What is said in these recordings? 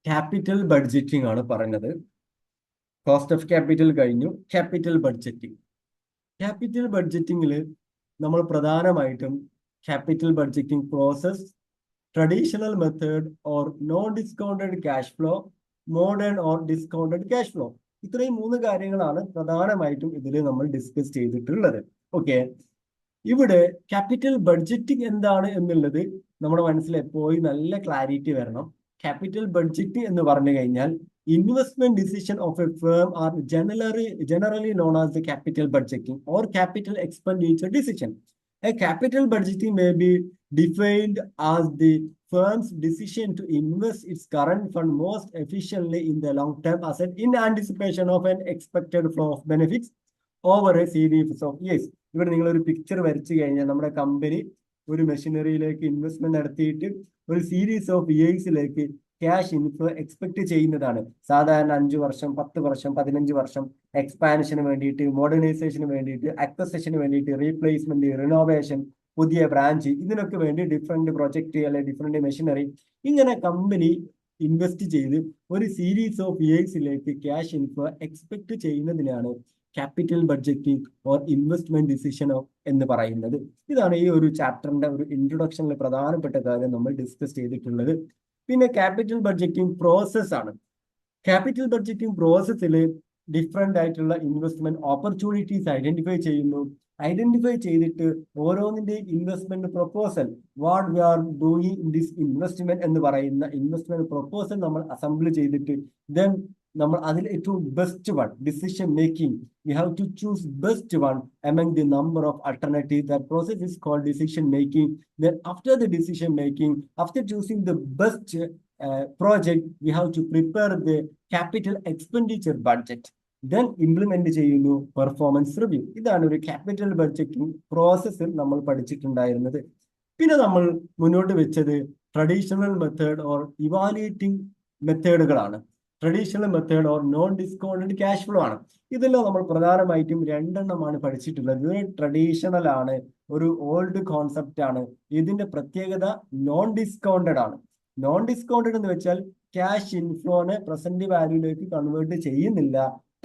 Capital budgeting ആണ് പറയുന്നത്. Cost of capital കഴിഞ്ഞു, ക്യാപിറ്റൽ ബഡ്ജറ്റിംഗ്. ക്യാപിറ്റൽ ബഡ്ജറ്റിംഗിൽ നമ്മൾ പ്രധാനമായിട്ടും capital budgeting process, traditional method or non discounted cash flow, modern or discounted cash flow, ഇത്രയും 3 കാര്യങ്ങളാണ് പ്രധാനമായിട്ടും ഇതിൽ നമ്മൾ ഡിസ്കസ് ചെയ്തിട്ടുള്ളത്. ഓക്കെ, ഇവിടെ ക്യാപിറ്റൽ ബഡ്ജറ്റിംഗ് എന്താണ് എന്നുള്ളത് നമ്മുടെ മനസ്സിൽ എപ്പോഴും നല്ല ക്ലാരിറ്റി വരണം. ക്യാപിറ്റൽ ബഡ്ജറ്റ് എന്ന് പറഞ്ഞു കഴിഞ്ഞാൽ investment decision of a firm are generally known as the capital budgeting or capital expenditure decision. A capital budgeting may be defined as the firm's decision to invest its current fund most efficiently in the long-term asset in anticipation of an expected flow of benefits over a series of years. ഇവിടെ നിങ്ങൾ ഒരു picture വരച്ചു കഴിഞ്ഞാൽ നമ്മുടെ company ഒരു മെഷീനറിയിലേക്ക് investment നടത്തിയിട്ട് ഒരു series of ഇയേഴ്സിലേക്ക് ക്യാഷ് ഇൻഫ്ലോ എക്സ്പെക്ട് ചെയ്യുന്നതാണ്. സാധാരണ 5 വർഷം, 10 വർഷം, 15 വർഷം എക്സ്പാൻഷന് വേണ്ടിയിട്ട്, മോഡേണൈസേഷന് വേണ്ടിയിട്ട്, അക്വസിഷന് വേണ്ടിയിട്ട്, റീപ്ലേസ്മെന്റ്, റിനോവേഷൻ, പുതിയ ബ്രാഞ്ച്, ഇതിനൊക്കെ വേണ്ടി ഡിഫറെന്റ് പ്രൊജക്ട് അല്ലെങ്കിൽ ഡിഫറെന്റ് മെഷീനറി ഇങ്ങനെ കമ്പനി ഇൻവെസ്റ്റ് ചെയ്ത് ഒരു സീരീസ് ഓഫ് ഇയേഴ്സിലേക്ക് ക്യാഷ് ഇൻഫ്ലോ എക്സ്പെക്ട് ചെയ്യുന്നതിനാണ് capital budgeting or investment decision എന്ന് പറയുന്നത്. ഇതാണ് ഈ ഒരു ചാപ്റ്ററിന്റെ ഒരു ഇൻട്രൊഡക്ഷനിൽ പ്രധാനപ്പെട്ട കാര്യം നമ്മൾ ഡിസ്കസ് ചെയ്തിട്ടുള്ളത്. പിന്നെ ക്യാപിറ്റൽ ബഡ്ജറ്റിംഗ് പ്രോസസ് ആണ്. ക്യാപിറ്റൽ ബഡ്ജറ്റിംഗ് പ്രോസസ്സിൽ ഡിഫറെന്റ് ആയിട്ടുള്ള ഇൻവെസ്റ്റ്മെന്റ് ഓപ്പർച്യൂണിറ്റീസ് ഐഡന്റിഫൈ ചെയ്യുന്നു. ഐഡന്റിഫൈ ചെയ്തിട്ട് ഓരോന്നിന്റെ investment proposal, what we are doing in this investment എന്ന് പറയുന്ന ഇൻവെസ്റ്റ്മെന്റ് പ്രൊപ്പോസൽ നമ്മൾ അസംബിൾ ചെയ്തിട്ട് ദെൻ നമ്മൾ അതിൽ ഏറ്റവും best one decision making, we have to choose best one among the number of alternatives. That process is called decision making. Then after the decision making, after choosing the best project, we have to prepare the capital expenditure budget. Then implement ചെയ്യുന്നു performance review. ഇതാണ് ഒരു capital budgeting പ്രോസസ്സിൽ നമ്മൾ പഠിച്ചിട്ടുണ്ടായിരുന്നത്. പിന്നെ നമ്മൾ മുന്നോട്ട് വെച്ചത് traditional method or ഇവാലുവേറ്റിംഗ് മെത്തേഡുകളാണ്. Traditional method or non discounted cash flow ആണ്. ഇതെല്ലാം നമ്മൾ പ്രധാനമായിട്ടും 2 എണ്ണമാണ് പഠിച്ചിട്ടുള്ളത്. ട്രഡീഷണൽ ആണ്, ഒരു ഓൾഡ് കോൺസെപ്റ്റ് ആണ്. ഇതിന്റെ പ്രത്യേകത നോൺ ഡിസ്കൗണ്ടഡ് ആണ്. നോൺ ഡിസ്കൗണ്ടഡ് എന്ന് വെച്ചാൽ ക്യാഷ് ഇൻഫ്ലോനെ പ്രസന്റ് വാല്യൂയിലേക്ക് കൺവേർട്ട് ചെയ്യുന്നില്ല.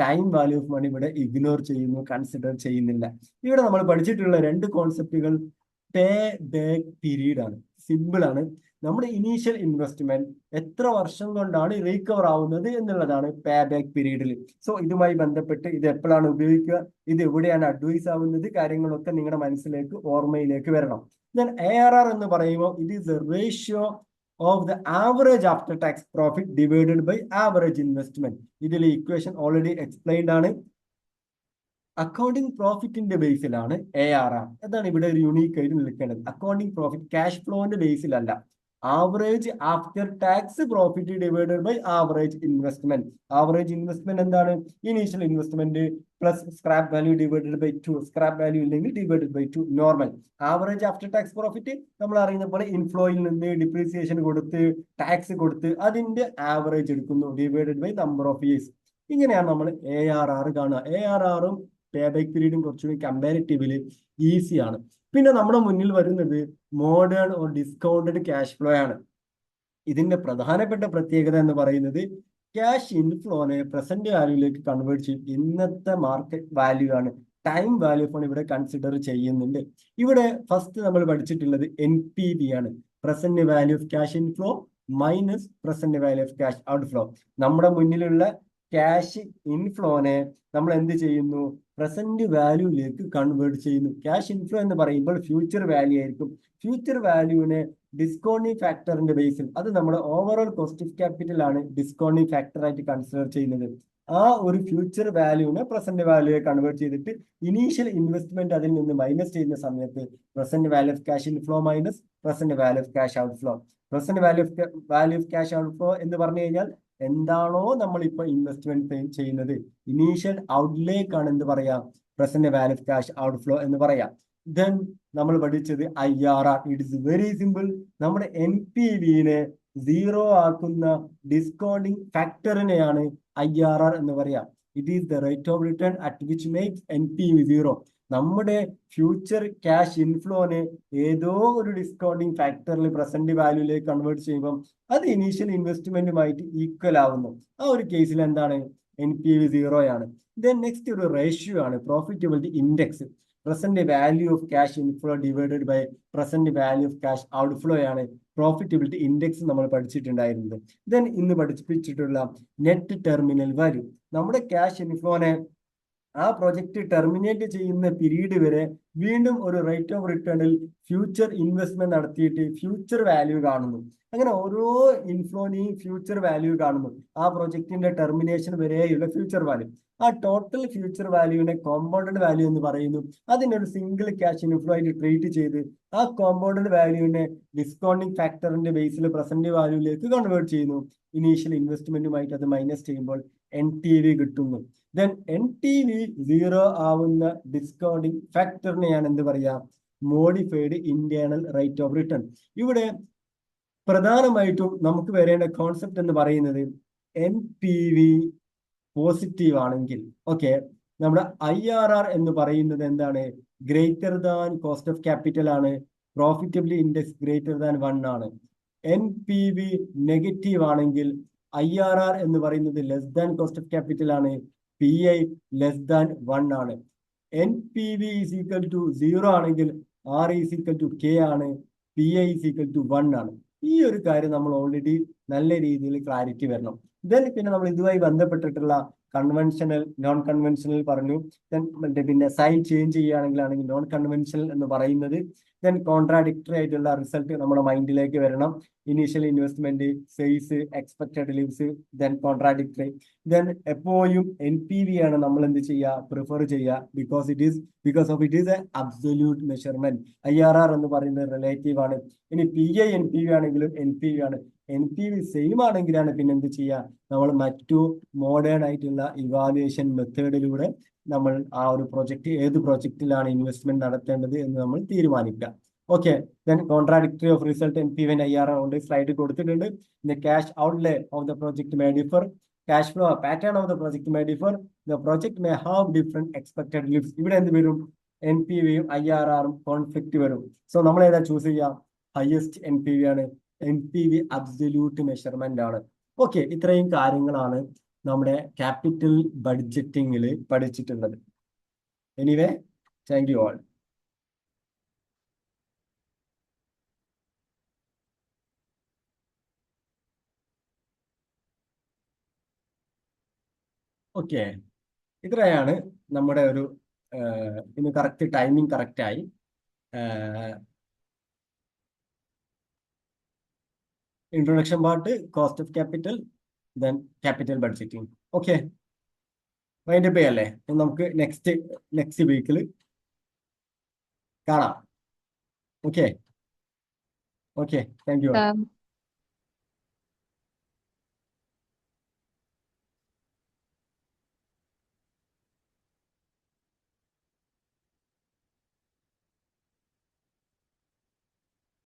ടൈം വാല്യൂ ഓഫ് മണി ഇവിടെ ഇഗ്നോർ ചെയ്യുന്നു, കൺസിഡർ ചെയ്യുന്നില്ല. ഇവിടെ നമ്മൾ പഠിച്ചിട്ടുള്ള 2 കോൺസെപ്റ്റുകൾ പേ ബാക്ക് പീരീഡ് ആണ്. സിമ്പിൾ ആണ്. നമ്മുടെ ഇനീഷ്യൽ ഇൻവെസ്റ്റ്മെന്റ് എത്ര വർഷം കൊണ്ടാണ് റീകവർ ആവുന്നത് എന്നുള്ളതാണ് പേ ബാക്ക് പീരീഡിൽ. സോ ഇതുമായി ബന്ധപ്പെട്ട് ഇത് എപ്പോഴാണ് ഉപയോഗിക്കുക, ഇത് എവിടെയാണ് അഡ്വൈസ് ആവുന്നത്, കാര്യങ്ങളൊക്കെ നിങ്ങളുടെ മനസ്സിലേക്ക് ഓർമ്മയിലേക്ക് വരണം. ദെൻ ARR എന്ന് പറയുമ്പോൾ it is a ratio of the average after tax profit divided by average investment. ഇതിലെ ഇക്വേഷൻ ഓൾറെഡി എക്സ്പ്ലെയിൻഡ് ആണ്. അക്കൗണ്ടിങ് പ്രോഫിറ്റിന്റെ ബേസിലാണ് ARR. അതാണ് ഇവിടെ ഒരു യൂണീക്ക് ആയിട്ട് നിൽക്കേണ്ടത്. അക്കൗണ്ടിങ് പ്രോഫിറ്റ് ക്യാഷ് ഫ്ലോന്റെ ബേസിലല്ല. Average after tax profit divided by average investment. Average investment എന്താണ്? Initial investment plus scrap value divided by 2. Scrap value ഇല്ലെങ്കിൽ divided by 2 normal. Average after tax profit നമ്മൾ അറിയുന്ന പോലെ ഇൻഫ്ലോയിൽ നിന്ന് ഡിപ്രീസിയേഷൻ കൊടുത്ത് ടാക്സ് കൊടുത്ത് അതിന്റെ ആവറേജ് എടുക്കുന്നു, divided by number of years. ഇങ്ങനെയാണ് നമ്മൾ ARR കാണുക. ARRും പേ ബാക്ക് പീരീഡും കുറച്ചുകൂടി കമ്പാരിറ്റീവ്ലി ഈസി ആണ്. പിന്നെ നമ്മുടെ മുന്നിൽ വരുന്നത് modern or discounted cash flow ആണ്. ഇതിന്റെ പ്രധാനപ്പെട്ട പ്രത്യേകത എന്ന് പറയുന്നത് ക്യാഷ് ഇൻഫ്ലോനെ പ്രസന്റ് വാല്യൂയിലേക്ക് കൺവേർട്ട് ചെയ്യും. ഇന്നത്തെ മാർക്കറ്റ് വാല്യൂ ആണ്, ടൈം വാല്യൂ ഓഫ് ഇവിടെ കൺസിഡർ ചെയ്യുന്നുണ്ട്. ഇവിടെ ഫസ്റ്റ് നമ്മൾ പഠിച്ചിട്ടുള്ളത് NPV ആണ്, present value of cash inflow minus present value of cash outflow. നമ്മുടെ മുന്നിലുള്ള ക്യാഷ് ഇൻഫ്ലോനെ നമ്മൾ എന്ത് ചെയ്യുന്നു? പ്രസന്റ് വാല്യൂയിലേക്ക് കൺവേർട്ട് ചെയ്യുന്നു. ക്യാഷ് ഇൻഫ്ലോ എന്ന് പറയുമ്പോൾ ഫ്യൂച്ചർ വാല്യൂ ആയിരിക്കും. ഫ്യൂച്ചർ വാല്യൂവിനെ ഡിസ്കൗണ്ടിങ് ഫാക്ടറിന്റെ ബേസിൽ, അത് നമ്മുടെ ഓവറോൾ കോസ്റ്റ് ഓഫ് ക്യാപിറ്റൽ ആണ് ഡിസ്കൗണ്ടിങ് ഫാക്ടർ ആയിട്ട് കൺസിഡർ ചെയ്യുന്നത്. ആ ഒരു ഫ്യൂച്ചർ വാല്യൂവിനെ പ്രസന്റ് വാല്യൂയെ കൺവേർട്ട് ചെയ്തിട്ട് ഇനീഷ്യൽ ഇൻവെസ്റ്റ്മെന്റ് അതിൽ നിന്ന് മൈനസ് ചെയ്യുന്ന സമയത്ത് present value of cash inflow minus present value of cash outflow. Present value of cash outflow എന്ന് പറഞ്ഞു കഴിഞ്ഞാൽ എന്താണോ നമ്മളിപ്പോൾ ഇൻവെസ്റ്റ്മെന്റ് ചെയ്യുന്നത്, ഇനീഷ്യൽ ഔട്ട്ലേക്കാണ് എന്ത് പറയാ? Present value of cash outflow എന്ന് പറയാം. ദെൻ നമ്മൾ പഠിച്ചത് IRR. It is very simple. നമ്മുടെ NPVനെ 0 ആക്കുന്ന ഡിസ്കൗണ്ടിങ് ഫാക്ടറിനെയാണ് IRR എന്ന് പറയാം. It is the rate of return at which makes NPV 0. നമ്മുടെ ഫ്യൂച്ചർ ക്യാഷ് ഇൻഫ്ലോനെ ഏതോ ഒരു ഡിസ്കൗണ്ടിങ് ഫാക്ടറിൽ പ്രസന്റ് വാല്യൂയിലേക്ക് കൺവേർട്ട് ചെയ്യുമ്പോൾ അത് ഇനീഷ്യൽ ഇൻവെസ്റ്റ്മെന്റുമായിട്ട് ഈക്വൽ ആവുന്നു. ആ ഒരു കേസിൽ എന്താണ്, NPV 0 ആണ്. ദെൻ നെക്സ്റ്റ് ഒരു റേഷ്യോ ആണ് profitability index. Present value of cash inflow divided by present value of cash outflow ആണ് പ്രോഫിറ്റബിലിറ്റി ഇൻഡെക്സ് നമ്മൾ പഠിച്ചിട്ടുണ്ടായിരുന്നത്. ദെൻ ഇന്ന് പഠിപ്പിച്ചിട്ടുള്ള നെറ്റ് ടെർമിനൽ വാല്യൂ. നമ്മുടെ ക്യാഷ് ഇൻഫ്ലോനെ ആ പ്രൊജക്ട് ടെർമിനേറ്റ് ചെയ്യുന്ന പീരീഡ് വരെ വീണ്ടും ഒരു റേറ്റ് ഓഫ് റിട്ടേണിൽ ഫ്യൂച്ചർ ഇൻവെസ്റ്റ്മെന്റ് നടത്തിയിട്ട് ഫ്യൂച്ചർ വാല്യൂ കാണുന്നു. അങ്ങനെ ഓരോ ഇൻഫ്ലോനെയും ഫ്യൂച്ചർ വാല്യൂ കാണുന്നു. ആ പ്രൊജക്ടിന്റെ ടെർമിനേഷൻ വരെയുള്ള ഫ്യൂച്ചർ വാല്യൂ. ആ ടോട്ടൽ ഫ്യൂച്ചർ വാല്യൂവിനെ കോമ്പൗണ്ടഡ് വാല്യൂ എന്ന് പറയുന്നു. അതിനൊരു സിംഗിൾ ക്യാഷ് ഇൻഫ്ലോ ആയിട്ട് ട്രീറ്റ് ചെയ്ത് ആ കോമ്പൗണ്ടഡ് വാല്യൂവിനെ ഡിസ്കൗണ്ടിങ് ഫാക്ടറിന്റെ ബേസിൽ പ്രസന്റ് വാല്യൂയിലേക്ക് കൺവേർട്ട് ചെയ്യുന്നു. ഇനീഷ്യൽ ഇൻവെസ്റ്റ്മെന്റുമായിട്ട് അത് മൈനസ് ചെയ്യുമ്പോൾ NTV കിട്ടുന്നു. ദെൻ NTV 0 ആവുന്ന ഡിസ്കൗണ്ടിങ് ഫാക്ടറിനെയാണ് എന്ത് പറയാ, modified internal rate of return. ഇവിടെ പ്രധാനമായിട്ടും നമുക്ക് വരേണ്ട കോൺസെപ്റ്റ് എന്ന് പറയുന്നത് NPV പോസിറ്റീവ് ആണെങ്കിൽ ഓക്കെ, നമ്മുടെ IRR എന്ന് പറയുന്നത് എന്താണ്, greater than cost of capital ആണ്. പ്രോഫിറ്റബിലിറ്റി ഇൻഡെക്സ് ഗ്രേറ്റർ ദാൻ 1 ആണ്. NPV നെഗറ്റീവ് ആണെങ്കിൽ IRR എന്ന് പറയുന്നത് less than cost of capital ആണ്. PI ലെസ് ദാൻ 1 ആണ്. NPV ഈസ് ഈക്വൽ ടു 0 ആണെങ്കിൽ R is equal to K ആണ്. PI ഈസ് ഈക്വൽ ടു 1 ആണ്. ഈ ഒരു കാര്യം നമ്മൾ ഓൾറെഡി നല്ല രീതിയിൽ ക്ലാരിറ്റി വരണം. ദെൻ പിന്നെ നമ്മൾ ഇതുമായി ബന്ധപ്പെട്ടിട്ടുള്ള കൺവെൻഷണൽ നോൺ കൺവെൻഷണൽ പറഞ്ഞു. ദെൻ പിന്നെ സൈൻ ചേഞ്ച് ചെയ്യുകയാണെങ്കിൽ നോൺ കൺവെൻഷണൽ എന്ന് പറയുന്നത്. ദെൻ കോൺട്രാഡിക്ടറി ആയിട്ടുള്ള റിസൾട്ട് നമ്മുടെ മൈൻഡിലേക്ക് വരണം. Initial investment, sales, expected leaves, then contradictory. Then എപ്പോഴും NPV ആണ് നമ്മൾ എന്ത് ചെയ്യുക, പ്രിഫർ ചെയ്യുക. Because of it is A absolute measurement. IRR എന്ന് പറയുന്നത് റിലേറ്റീവ് ആണ്. ഇനി PI NPV ആണെങ്കിലും NPV ആണ്. NPV സെയിം ആണെങ്കിലാണ് പിന്നെ എന്ത് ചെയ്യുക, നമ്മൾ മറ്റു മോഡേൺ ആയിട്ടുള്ള ഇവാലുവേഷൻ മെത്തേഡിലൂടെ നമ്മൾ ആ ഒരു പ്രൊജക്ട് ഏത് പ്രൊജക്റ്റിലാണ് ഇൻവെസ്റ്റ്മെന്റ് നടത്തേണ്ടത് എന്ന് നമ്മൾ തീരുമാനിക്കുക. Okay, then contradictory of result NPV and IRR കൊണ്ട് സ്ലൈഡ് കൊടുത്തിട്ടുണ്ട്. The cash outlay of the project may differ, cash flow pattern of the project may differ, the project may have different expected leaves. ഇവിടെ എന്ത് വരും, NPVയും IRRും conflict വരും. So നമ്മൾ ഏതാ choose ചെയ്യാം, highest NPV ആണ്. NPV അബ്സല്യൂട്ട് മെഷർമെന്റ് ആണ്. Okay, ഇത്രയും കാര്യങ്ങളാണ് നമ്മുടെ ക്യാപിറ്റൽ ബഡ്ജറ്റിംഗിൽ പഠിച്ചിട്ടുള്ളത്. Anyway, thank you all. Okay, ഇത്രയാണ് നമ്മുടെ ഒരു ഇന്ന് കറക്റ്റ് ടൈമിംഗ് കറക്റ്റായി. Introduction part, cost of capital, then capital budgeting. Okay, wind up ചെയ്യല്ലേ? നമുക്ക് നെക്സ്റ്റ് വീക്കിൽ കാണാം. Okay, thank you.